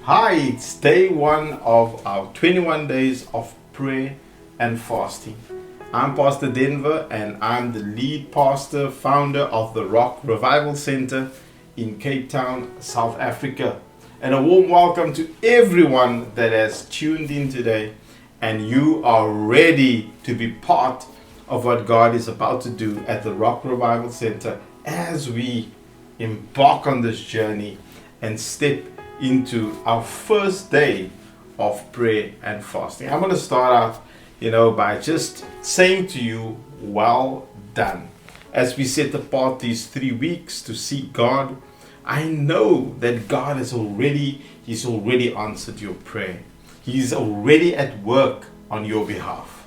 Hi, it's day one of our 21 days of prayer and fasting. I'm Pastor Denver and I'm the lead pastor, founder of the Rock Revival Center in Cape Town, South Africa. And a warm welcome to everyone that has tuned in today and you are ready to be part of what God is about to do at the Rock Revival Center as we embark on this journey and step into our first day of prayer and fasting. I'm going to start out, by just saying to you, well done. As we set apart these 3 weeks to seek God, I know that God He's already answered your prayer. He's already at work on your behalf.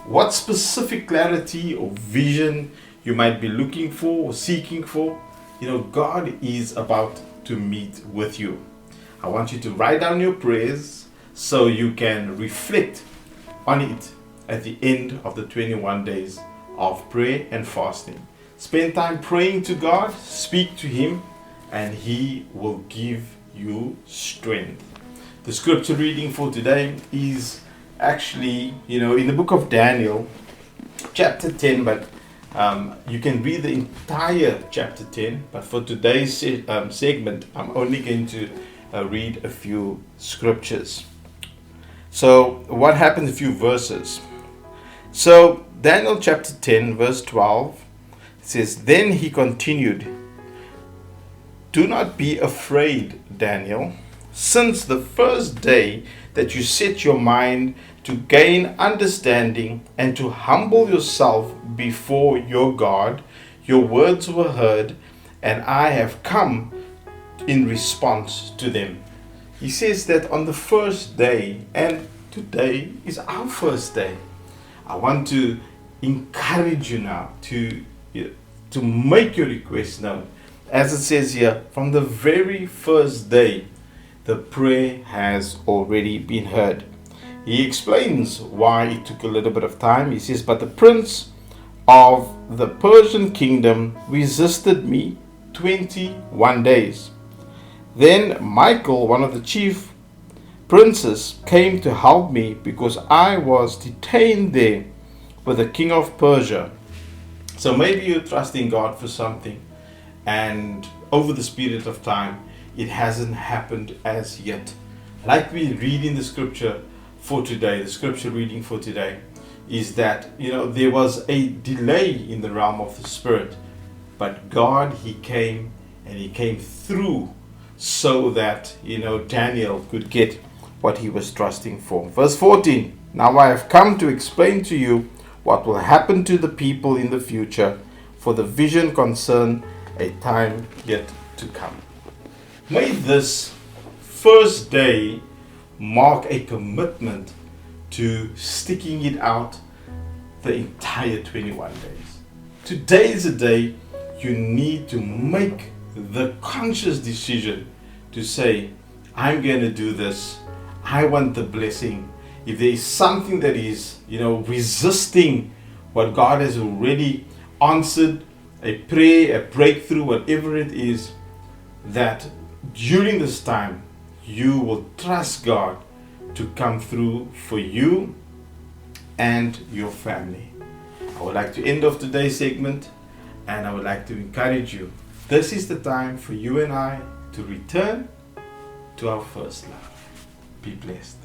What specific clarity or vision you might be looking for or seeking for, God is about to meet with you. I want you to write down your prayers so you can reflect on it at the end of the 21 days of prayer and fasting. Spend time praying to God, speak to Him, and He will give you strength. The scripture reading for today is actually, in the book of Daniel, chapter 10, but you can read the entire chapter 10, but for today's segment, I'm only going to read a few scriptures. So, what happens? A few verses. So, Daniel chapter 10, verse 12, it says, "Then he continued, 'Do not be afraid, Daniel, since the first day that you set your mind to gain understanding and to humble yourself before your God, your words were heard, and I have come in response to them.'" He says that on the first day, and today is our first day. I want to encourage you now to make your request known. As it says here, from the very first day, the prayer has already been heard. He explains why it took a little bit of time. He says, "But the prince of the Persian kingdom resisted me 21 days. Then Michael, one of the chief princes, came to help me because I was detained there with the king of Persia." So maybe you're trusting God for something, and over this period of time, it hasn't happened as yet. Like we read in the scripture for today, the scripture reading for today is that, there was a delay in the realm of the spirit, but God, He came and He came through so that, Daniel could get what he was trusting for. Verse 14, "Now I have come to explain to you what will happen to the people in the future, for the vision concern a time yet to come." May this first day mark a commitment to sticking it out the entire 21 days. Today is a day you need to make the conscious decision to say, "I'm going to do this. I want the blessing." If there is something that is, resisting what God has already answered, a prayer, a breakthrough, whatever it is, that during this time you will trust God to come through for you and your family. I would like to end off today's segment, and I would like to encourage you. This is the time for you and I to return to our first love. Be blessed.